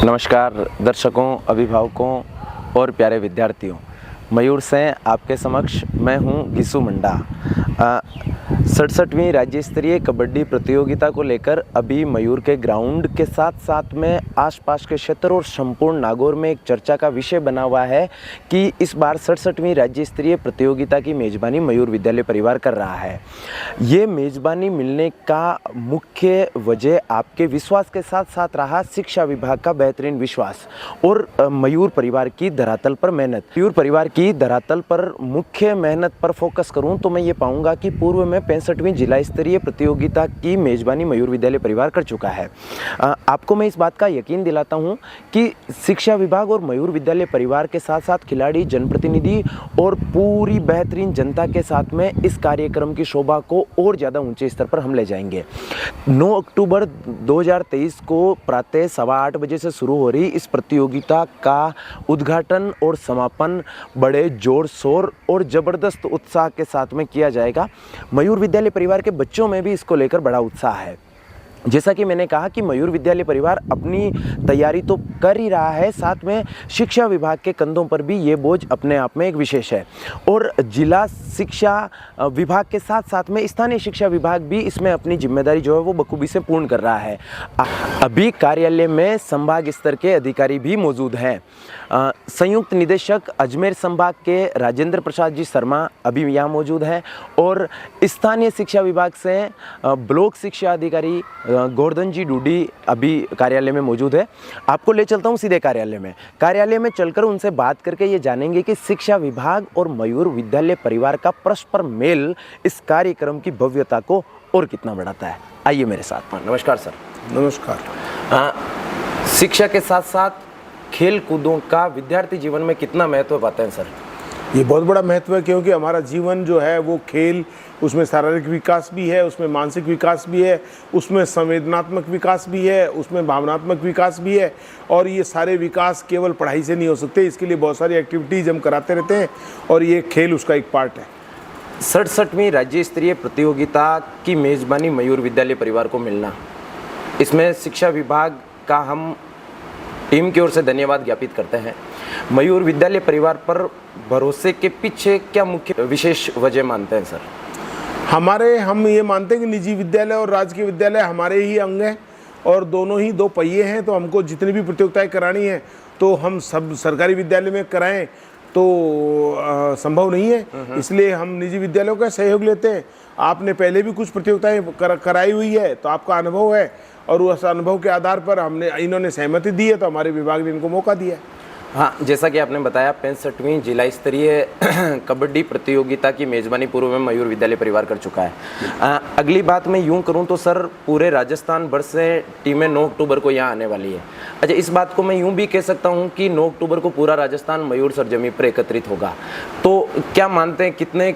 नमस्कार दर्शकों, अभिभावकों और प्यारे विद्यार्थियों। मयूर से आपके समक्ष मैं हूं गिसु मंडा। 67वीं राज्य स्तरीय कबड्डी प्रतियोगिता को लेकर अभी मयूर के ग्राउंड के साथ साथ में आसपास के क्षेत्र और संपूर्ण नागौर में एक चर्चा का विषय बना हुआ है कि इस बार 67वीं राज्य स्तरीय प्रतियोगिता की मेज़बानी मयूर विद्यालय परिवार कर रहा है। ये मेज़बानी मिलने का मुख्य वजह आपके विश्वास के साथ साथ रहा शिक्षा विभाग का बेहतरीन विश्वास और मयूर परिवार की धरातल पर मेहनत। मयूर परिवार की धरातल पर मुख्य मेहनत पर फोकस करूं तो मैं ये पाऊंगा कि पूर्व में 65वीं जिला स्तरीय प्रतियोगिता की मेज़बानी मयूर विद्यालय परिवार कर चुका है। आपको मैं इस बात का यकीन दिलाता हूं कि शिक्षा विभाग और मयूर विद्यालय परिवार के साथ साथ खिलाड़ी, जनप्रतिनिधि और पूरी बेहतरीन जनता के साथ में इस कार्यक्रम की शोभा को और ज़्यादा ऊंचे स्तर पर हम ले जाएंगे। 9 अक्टूबर 2023 को प्रातः 8:15 बजे से शुरू हो रही इस प्रतियोगिता का उद्घाटन और समापन बड़े जोर शोर और ज़बरदस्त उत्साह के साथ में किया जाएगा। मयूर विद्यालय परिवार के बच्चों में भी इसको लेकर बड़ा उत्साह है। जैसा कि मैंने कहा कि मयूर विद्यालय परिवार अपनी तैयारी तो कर ही रहा है, साथ में शिक्षा विभाग के कंधों पर भी ये बोझ अपने आप में एक विशेष है और जिला शिक्षा विभाग के साथ साथ में स्थानीय शिक्षा विभाग भी इसमें अपनी जिम्मेदारी जो है वो बखूबी से पूर्ण कर रहा है। अभी कार्यालय में संभाग स्तर के अधिकारी भी मौजूद हैं। संयुक्त निदेशक अजमेर संभाग के राजेंद्र प्रसाद जी शर्मा अभी यहाँ मौजूद हैं और स्थानीय शिक्षा विभाग से ब्लॉक शिक्षा अधिकारी गोवर्धन जी डूडी अभी कार्यालय में मौजूद है। आपको ले चलता हूँ सीधे कार्यालय में चलकर उनसे बात करके ये जानेंगे कि शिक्षा विभाग और मयूर विद्यालय परिवार का परस्पर मेल इस कार्यक्रम की भव्यता को और कितना बढ़ाता है। आइए मेरे साथ में। नमस्कार सर। नमस्कार। शिक्षा के साथ साथ खेल कूदों का विद्यार्थी जीवन में कितना महत्व पाते हैं सर? ये बहुत बड़ा महत्व है क्योंकि हमारा जीवन जो है वो खेल, उसमें शारीरिक विकास भी है, उसमें मानसिक विकास भी है, उसमें संवेदनात्मक विकास भी है, उसमें भावनात्मक विकास भी है और ये सारे विकास केवल पढ़ाई से नहीं हो सकते। इसके लिए बहुत सारी एक्टिविटीज़ हम कराते रहते हैं और ये खेल उसका एक पार्ट है। 67वीं राज्य स्तरीय प्रतियोगिता की मेज़बानी मयूर विद्यालय परिवार को मिलना, इसमें शिक्षा विभाग का हम टीम की ओर से धन्यवाद ज्ञापित करते हैं। मयूर विद्यालय परिवार पर भरोसे के पीछे क्या मुख्य विशेष वजह मानते हैं सर? हम ये मानते हैं कि निजी विद्यालय और राजकीय विद्यालय हमारे ही अंग हैं और दोनों ही दो पहिए हैं। तो हमको जितनी भी प्रतियोगिताएं करानी है तो हम सब सरकारी विद्यालय में कराएं तो संभव नहीं है, इसलिए हम निजी विद्यालयों का सहयोग लेते हैं। आपने पहले भी कुछ प्रतियोगिताएं कराई हुई है तो आपका अनुभव है और उस अनुभव के आधार पर इन्होंने सहमति दी है तो हमारे विभाग ने इनको मौका दिया। हाँ, जैसा कि आपने बताया 65वीं जिला स्तरीय कबड्डी प्रतियोगिता की मेज़बानी पूर्व में मयूर विद्यालय परिवार कर चुका है। अगली बात मैं यूं करूं तो सर, पूरे राजस्थान भर से टीमें 9 अक्टूबर को यहां आने वाली है। अच्छा, इस बात को मैं यूं भी कह सकता हूं कि 9 अक्टूबर को पूरा राजस्थान मयूर सरजमी पर एकत्रित होगा। तो क्या मानते हैं कितने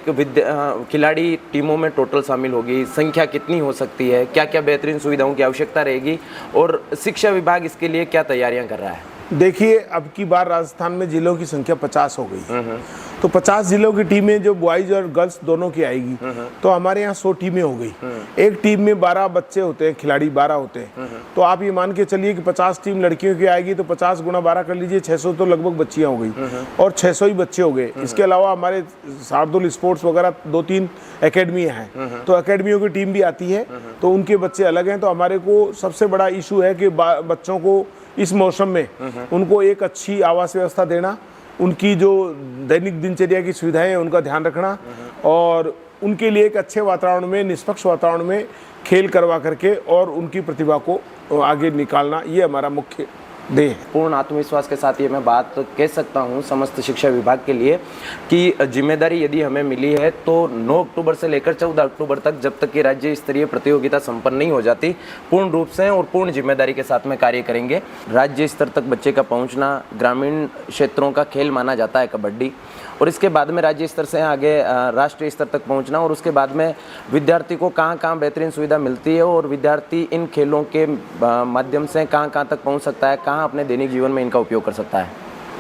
खिलाड़ी टीमों में टोटल शामिल होगी, संख्या कितनी हो सकती है, क्या क्या बेहतरीन सुविधाओं की आवश्यकता रहेगी और शिक्षा विभाग इसके लिए क्या तैयारियाँ कर रहा है? देखिए, अब की बार राजस्थान में जिलों की संख्या 50 हो गई, तो 50 जिलों की टीमें जो बॉयज और गर्ल्स दोनों की आएगी, तो हमारे यहाँ 100 टीमें हो गई। एक टीम में 12 बच्चे होते हैं, खिलाड़ी 12 होते हैं। तो आप ये मान के चलिए कि 50 टीम लड़कियों की आएगी तो 50 गुना 12 कर लीजिए, 600 तो लगभग बच्चियाँ हो गई और 600 ही बच्चे हो गए। इसके अलावा हमारे शार्दुल स्पोर्ट्स वगैरह 2-3 अकेडमियाँ हैं, तो अकेडमियों की टीम भी आती है, तो उनके बच्चे अलग हैं। तो हमारे को सबसे बड़ा इशू है कि बच्चों को इस मौसम में उनको एक अच्छी आवास व्यवस्था देना, उनकी जो दैनिक दिनचर्या की सुविधाएं हैं उनका ध्यान रखना और उनके लिए एक अच्छे वातावरण में, निष्पक्ष वातावरण में खेल करवा करके और उनकी प्रतिभा को आगे निकालना, ये हमारा मुख्य ध्येय है। पूर्ण आत्मविश्वास के साथ ये मैं बात कह सकता हूँ समस्त शिक्षा विभाग के लिए कि जिम्मेदारी यदि हमें मिली है तो 9 अक्टूबर से लेकर 14 अक्टूबर तक, जब तक कि राज्य स्तरीय प्रतियोगिता संपन्न नहीं हो जाती, पूर्ण रूप से और पूर्ण जिम्मेदारी के साथ में कार्य करेंगे। राज्य स्तर तक बच्चे का पहुँचना ग्रामीण क्षेत्रों का खेल माना जाता है कबड्डी, और इसके बाद में राज्य स्तर से आगे राष्ट्रीय स्तर तक पहुंचना और उसके बाद में विद्यार्थी को कहां कहां बेहतरीन सुविधा मिलती है और विद्यार्थी इन खेलों के माध्यम से कहां कहां तक पहुंच सकता है, कहां अपने दैनिक जीवन में इनका उपयोग कर सकता है।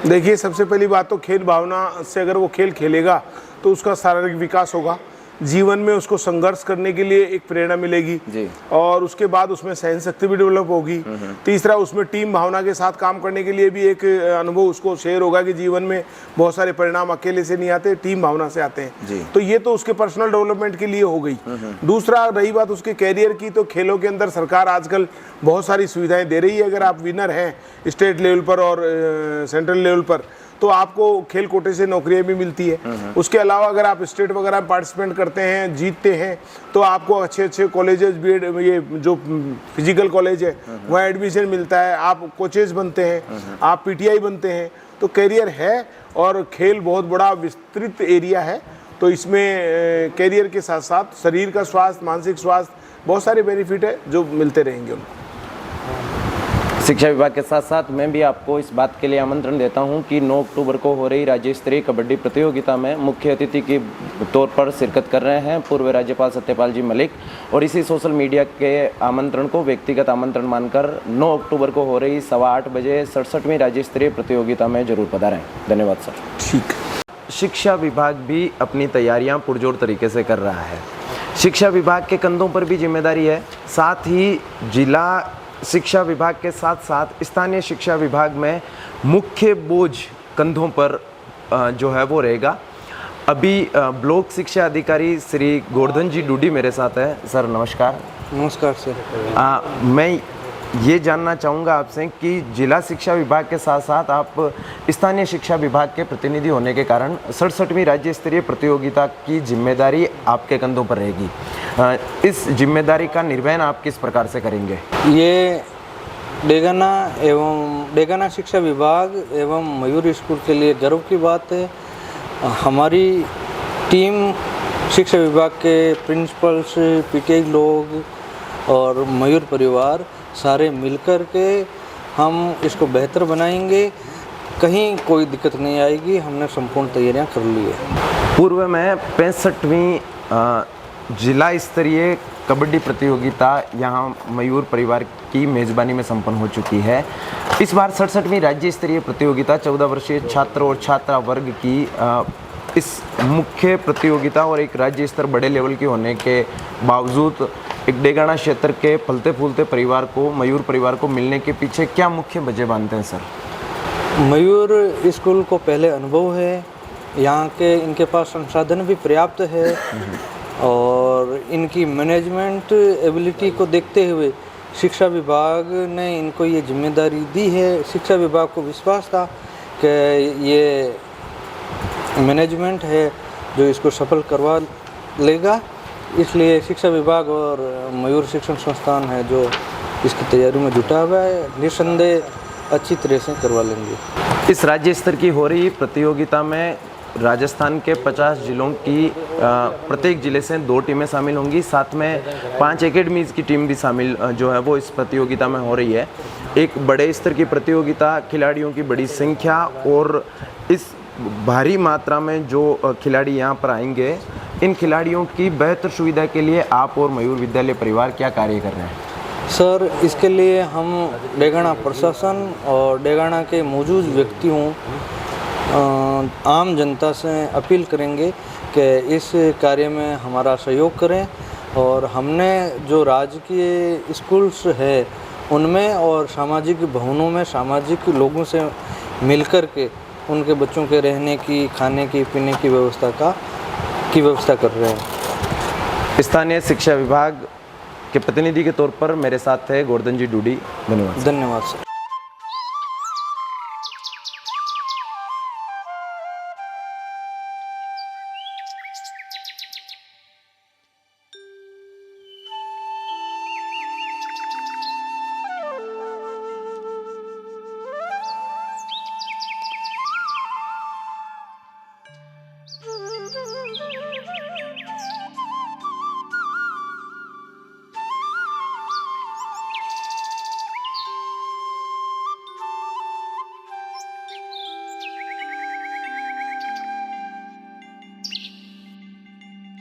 देखिए, सबसे पहली बात तो खेल भावना से अगर वो खेल खेलेगा तो उसका शारीरिक विकास होगा, जीवन में उसको संघर्ष करने के लिए एक प्रेरणा मिलेगी जी। और उसके बाद उसमें सहन शक्ति भी डेवलप होगी। तीसरा, उसमें टीम भावना के साथ काम करने के लिए भी एक अनुभव उसको शेयर होगा कि जीवन में बहुत सारे परिणाम अकेले से नहीं आते, टीम भावना से आते जी। हैं। तो ये तो उसके पर्सनल डेवलपमेंट के लिए हो गई। दूसरा, रही बात उसके कैरियर की, तो खेलों के अंदर सरकार आजकल बहुत सारी सुविधाएं दे रही है। अगर आप विनर हैं स्टेट लेवल पर और सेंट्रल लेवल पर, तो आपको खेल कोटे से नौकरियां भी मिलती है। उसके अलावा अगर आप स्टेट वगैरह में पार्टिसिपेट करते हैं, जीतते हैं, तो आपको अच्छे अच्छे कॉलेजेस, बीएड, ये जो फिजिकल कॉलेज है वहाँ एडमिशन मिलता है, आप कोचेस बनते हैं, आप पीटीआई बनते हैं। तो कैरियर है और खेल बहुत बड़ा विस्तृत एरिया है। तो इसमें कैरियर के साथ साथ शरीर का स्वास्थ्य, मानसिक स्वास्थ्य, बहुत सारे बेनिफिट है जो मिलते रहेंगे उनको। शिक्षा विभाग के साथ साथ मैं भी आपको इस बात के लिए आमंत्रण देता हूं कि 9 अक्टूबर को हो रही राज्य स्तरीय कबड्डी प्रतियोगिता में मुख्य अतिथि के तौर पर शिरकत कर रहे हैं पूर्व राज्यपाल सत्यपाल जी मलिक, और इसी सोशल मीडिया के आमंत्रण को व्यक्तिगत आमंत्रण मानकर 9 अक्टूबर को हो रही 8:15 बजे 67वीं राज्य स्तरीय प्रतियोगिता में जरूर पधारें। धन्यवाद सर। ठीक। शिक्षा विभाग भी अपनी तैयारियां पुरजोर तरीके से कर रहा है। शिक्षा विभाग के कंधों पर भी जिम्मेदारी है, साथ ही जिला शिक्षा विभाग के साथ साथ स्थानीय शिक्षा विभाग में मुख्य बोझ कंधों पर जो है वो रहेगा। अभी ब्लॉक शिक्षा अधिकारी श्री गोवर्धन जी डूडी मेरे साथ है। सर नमस्कार। नमस्कार सर। मैं ये जानना चाहूँगा आपसे कि जिला शिक्षा विभाग के साथ साथ आप स्थानीय शिक्षा विभाग के प्रतिनिधि होने के कारण 67वीं राज्य स्तरीय प्रतियोगिता की जिम्मेदारी आपके कंधों पर रहेगी। इस जिम्मेदारी का निर्वहन आप किस प्रकार से करेंगे? ये डेगाना शिक्षा विभाग एवं मयूर स्कूल के लिए गर्व की बात है। हमारी टीम शिक्षा विभाग के प्रिंसिपल्स, पीटीआई लोग और मयूर परिवार सारे मिलकर के हम इसको बेहतर बनाएंगे। कहीं कोई दिक्कत नहीं आएगी, हमने संपूर्ण तैयारियां कर ली है। पूर्व में 65वीं जिला स्तरीय कबड्डी प्रतियोगिता यहाँ मयूर परिवार की मेज़बानी में संपन्न हो चुकी है। इस बार 67वीं राज्य स्तरीय प्रतियोगिता 14 वर्षीय छात्र और छात्रा वर्ग की इस मुख्य प्रतियोगिता और एक राज्य स्तर बड़े लेवल की होने के बावजूद एक डेगाना क्षेत्र के फलते फूलते परिवार को, मयूर परिवार को मिलने के पीछे क्या मुख्य वजह मानते हैं सर? मयूर स्कूल को पहले अनुभव है, यहाँ के इनके पास संसाधन भी पर्याप्त है और इनकी मैनेजमेंट एबिलिटी को देखते हुए शिक्षा विभाग ने इनको ये जिम्मेदारी दी है। शिक्षा विभाग को विश्वास था कि ये मैनेजमेंट है जो इसको सफल करवा लेगा, इसलिए शिक्षा विभाग और मयूर शिक्षण संस्थान है जो इसकी तैयारी में जुटा हुआ है। निस्संदेह अच्छी तरह से करवा लेंगे। इस राज्य स्तर की हो रही प्रतियोगिता में राजस्थान के 50 जिलों की प्रत्येक जिले से 2 टीमें शामिल होंगी, साथ में 5 एकेडमीज़ की टीम भी शामिल जो है वो इस प्रतियोगिता में हो रही है। एक बड़े स्तर की प्रतियोगिता, खिलाड़ियों की बड़ी संख्या और इस भारी मात्रा में जो खिलाड़ी यहाँ पर आएंगे, इन खिलाड़ियों की बेहतर सुविधा के लिए आप और मयूर विद्यालय परिवार क्या कार्य कर रहे हैं? सर, इसके लिए हम डेगाना प्रशासन और डेगाना के मौजूद व्यक्तियों, आम जनता से अपील करेंगे कि इस कार्य में हमारा सहयोग करें और हमने जो राजकीय स्कूल्स है उनमें और सामाजिक भवनों में सामाजिक लोगों से मिलकर के उनके बच्चों के रहने की, खाने की, पीने की व्यवस्था कर रहे हैं। स्थानीय शिक्षा विभाग के प्रतिनिधि के तौर पर मेरे साथ थे गोवर्धन जी डूडी। धन्यवाद। धन्यवाद सर।